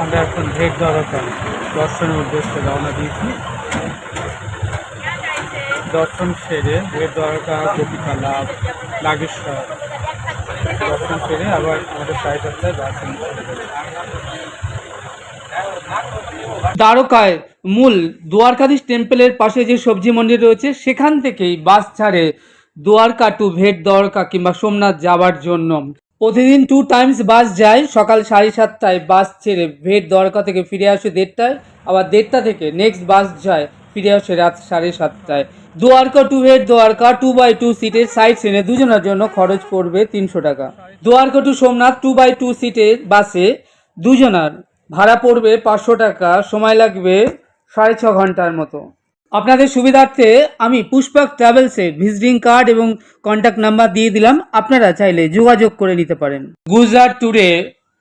আমরা এখন ভেট দ্বারকা দর্শনের উদ্দেশ্যে রওনা দিয়েছি। দর্শন সেরে ভেট দ্বারকা, গোপীতলা, নাগেশ্বর দর্শন সেরে আবার আমাদের 7:30টায় বাস। দ্বারকায় মূল দ্বারকাধীশ টেম্পলের পাশে যে সবজি মন্দির রয়েছে সেখান থেকেই বাস ছাড়ে দ্বারকা টু ভেট দ্বারকা কিংবা সোমনাথ যাওয়ার জন্য। প্রতিদিন 2 টাইমস বাস যায়। সকাল 7:30টায় বাস ছেড়ে ভেট দ্বারকা থেকে ফিরে আসে 1:30টায়, আবার 1:30টা থেকে নেক্সট বাস যায় ফিরে আসে রাত 7:30টায়। দ্বারকা টু ভেট দ্বারকা 2x2 সিটের সাইড সিনে দুজনের জন্য খরচ পড়বে 300 টাকা। দ্বারকা টু সোমনাথ 2x2 সিটের বাসে দুজনার ভাড়া পড়বে 500 টাকা। সময় লাগবে 6.5 ঘন্টার মতো। আপনাদের সুবিধার্থে আমি পুষ্পক ট্রাভেলসের ভিজিটিং কার্ড এবং কন্ট্যাক্ট নাম্বার দিয়ে দিলাম, আপনারা চাইলে যোগাযোগ করে নিতে পারেন। গুজরাট ট্যুরে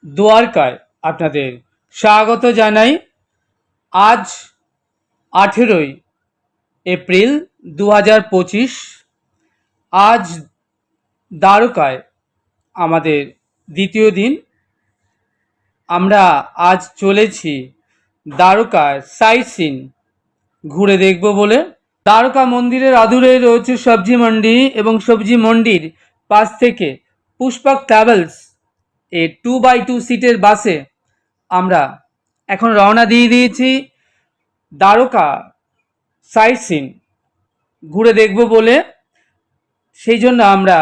দ্বারকায় আপনাদের স্বাগত জানাই। আজ 18ই এপ্রিল 2025। আজ দ্বারকায় আমাদের দ্বিতীয় দিন। আমরা আজ চলেছি দ্বারকায় সাইট সিন ঘুরে দেখব বলে। দ্বারকা মন্দিরের আদুরে রয়েছে সবজি মন্ডি এবং সবজি মন্ডির পাশ থেকে পুষ্পক ট্রাভেলস 2x2 সিটের বাসে আমরা এখন রওনা দিয়ে দিয়েছি দ্বারকা সাইট সিন ঘুরে দেখব বলে। সেই জন্য আমরা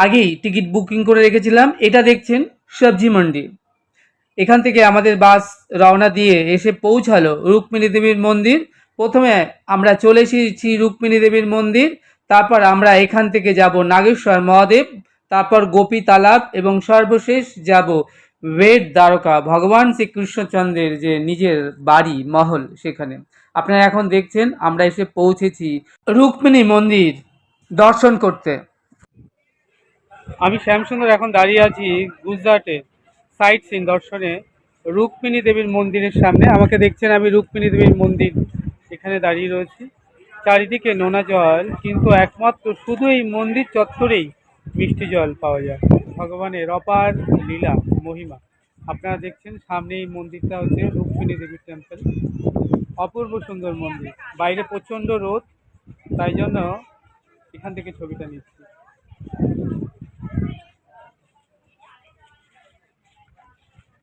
আগেই টিকিট বুকিং করে রেখেছিলাম। এটা দেখছেন সবজি মন্ডি। এখান থেকে আমাদের বাস রওনা দিয়ে এসে পৌঁছালো রুক্মিণী দেবীর মন্দির। প্রথমে আমরা চলে এসেছি রুক্মিণী দেবীর মন্দির, তারপর আমরা এখান থেকে যাব নাগেশ্বর মহাদেব, তারপর গোপী তালাব এবং সর্বশেষ যাব ভেট দ্বারকা, ভগবান শ্রীকৃষ্ণচন্দ্রের যে নিজের বাড়ি মহল সেখানে। আপনারা এখন দেখছেন আমরা এসে পৌঁছেছি রুক্মিণী মন্দির দর্শন করতে। আমি শ্যামসুন্দর এখন দাঁড়িয়ে আছি গুজরাটে সাইট সিন দর্শনে রুক্মিণী দেবীর মন্দিরের সামনে। আমাকে দেখছেন আমি রুক্মিণী দেবীর মন্দির এখানে দাঁড়িয়ে রয়েছি। চারিদিকে নোনা জল, কিন্তু একমাত্র শুধু এই মন্দির চত্বরেই মিষ্টি জল পাওয়া যায়। ভগবানের অপার লীলা মহিমা। আপনারা দেখছেন সামনে এই মন্দিরটা হচ্ছে রুক্মিণী দেবীর টেম্পল। অপূর্ব সুন্দর মন্দির। বাইরে প্রচণ্ড রোদ, তাই জন্য এখান থেকে ছবিটা নিচ্ছি।